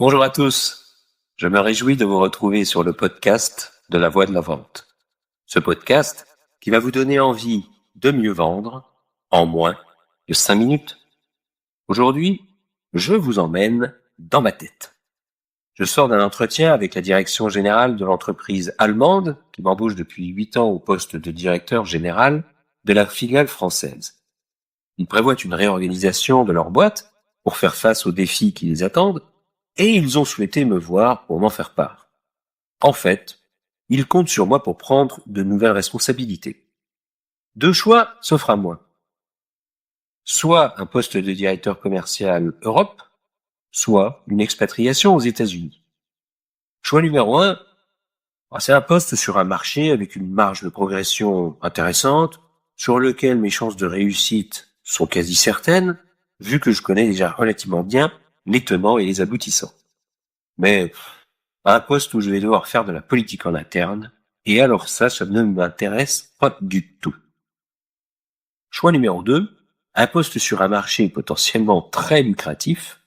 Bonjour à tous, je me réjouis de vous retrouver sur le podcast de la Voix de la Vente. Ce podcast qui va vous donner envie de mieux vendre en moins de 5 minutes. Aujourd'hui, je vous emmène dans ma tête. Je sors d'un entretien avec la direction générale de l'entreprise allemande qui m'embauche depuis 8 ans au poste de directeur général de la filiale française. Ils prévoient une réorganisation de leur boîte pour faire face aux défis qui les attendent et ils ont souhaité me voir pour m'en faire part. En fait, ils comptent sur moi pour prendre de nouvelles responsabilités. Deux choix s'offrent à moi. Soit un poste de directeur commercial Europe, soit une expatriation aux États-Unis. Choix numéro 1, c'est un poste sur un marché avec une marge de progression intéressante, sur lequel mes chances de réussite sont quasi certaines, vu que je connais déjà relativement bien les tenants et les aboutissants. Mais un poste où je vais devoir faire de la politique en interne, et alors ça ne m'intéresse pas du tout. Choix numéro 2, un poste sur un marché potentiellement très lucratif,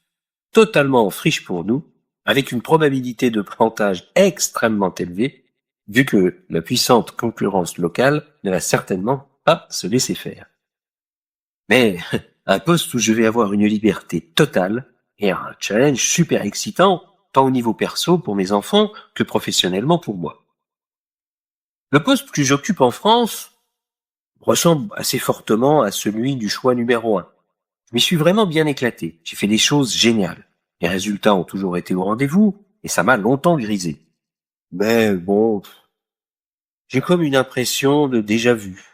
totalement en friche pour nous, avec une probabilité de plantage extrêmement élevée, vu que la puissante concurrence locale ne va certainement pas se laisser faire. Mais un poste où je vais avoir une liberté totale et un challenge super excitant, tant au niveau perso pour mes enfants que professionnellement pour moi. Le poste que j'occupe en France ressemble assez fortement à celui du choix numéro 1. Je m'y suis vraiment bien éclaté. J'ai fait des choses géniales. Les résultats ont toujours été au rendez-vous et ça m'a longtemps grisé. Mais bon, j'ai comme une impression de déjà vu.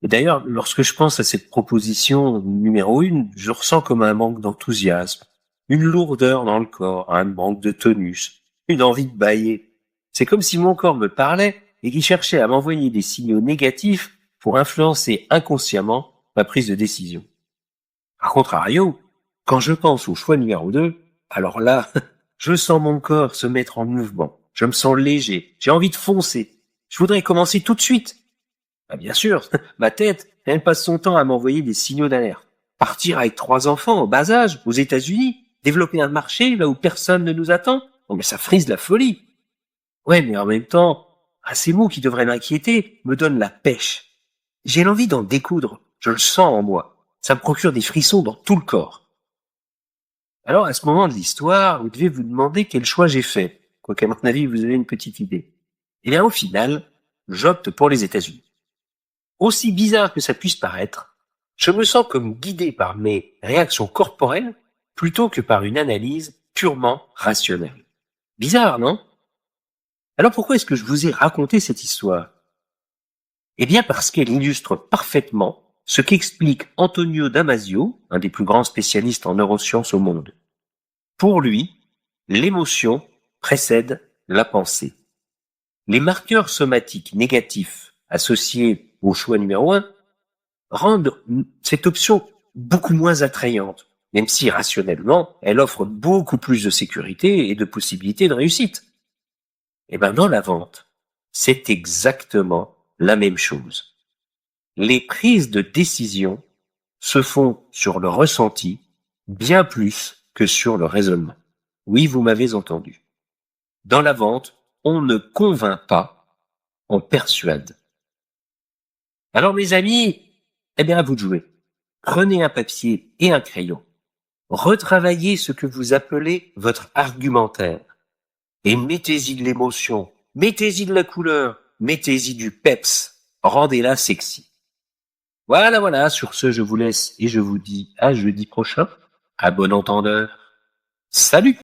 Et d'ailleurs, lorsque je pense à cette proposition numéro 1, je ressens comme un manque d'enthousiasme, une lourdeur dans le corps, un manque de tonus, une envie de bâiller. C'est comme si mon corps me parlait et qu'il cherchait à m'envoyer des signaux négatifs pour influencer inconsciemment ma prise de décision. A contrario, quand je pense au choix numéro 2, alors là, je sens mon corps se mettre en mouvement. Je me sens léger. J'ai envie de foncer. Je voudrais commencer tout de suite. Bien sûr, ma tête, elle passe son temps à m'envoyer des signaux d'alerte. Partir avec 3 enfants au bas âge, aux États-Unis, développer un marché là où personne ne nous attend, mais ça frise la folie. Ouais, mais en même temps, ces mots qui devraient m'inquiéter me donnent la pêche. J'ai l'envie d'en découdre. Je le sens en moi. Ça me procure des frissons dans tout le corps. Alors, à ce moment de l'histoire, vous devez vous demander quel choix j'ai fait. Quoiqu'à mon avis, vous avez une petite idée. Eh bien, au final, j'opte pour les États-Unis. Aussi bizarre que ça puisse paraître, je me sens comme guidé par mes réactions corporelles plutôt que par une analyse purement rationnelle. Bizarre, non? Alors pourquoi est-ce que je vous ai raconté cette histoire? Eh bien parce qu'elle illustre parfaitement ce qu'explique Antonio Damasio, un des plus grands spécialistes en neurosciences au monde. Pour lui, l'émotion précède la pensée. Les marqueurs somatiques négatifs associés au choix numéro 1 rendent cette option beaucoup moins attrayante, même si rationnellement, elle offre beaucoup plus de sécurité et de possibilités de réussite. Et dans la vente, c'est exactement la même chose. Les prises de décision se font sur le ressenti bien plus que sur le raisonnement. Oui, vous m'avez entendu. Dans la vente, on ne convainc pas, on persuade. Alors mes amis, à vous de jouer. Prenez un papier et un crayon. Retravaillez ce que vous appelez votre argumentaire. Et mettez-y de l'émotion, mettez-y de la couleur, mettez-y du peps. Rendez-la sexy. Voilà, sur ce, je vous laisse et je vous dis à jeudi prochain. À bon entendeur. Salut!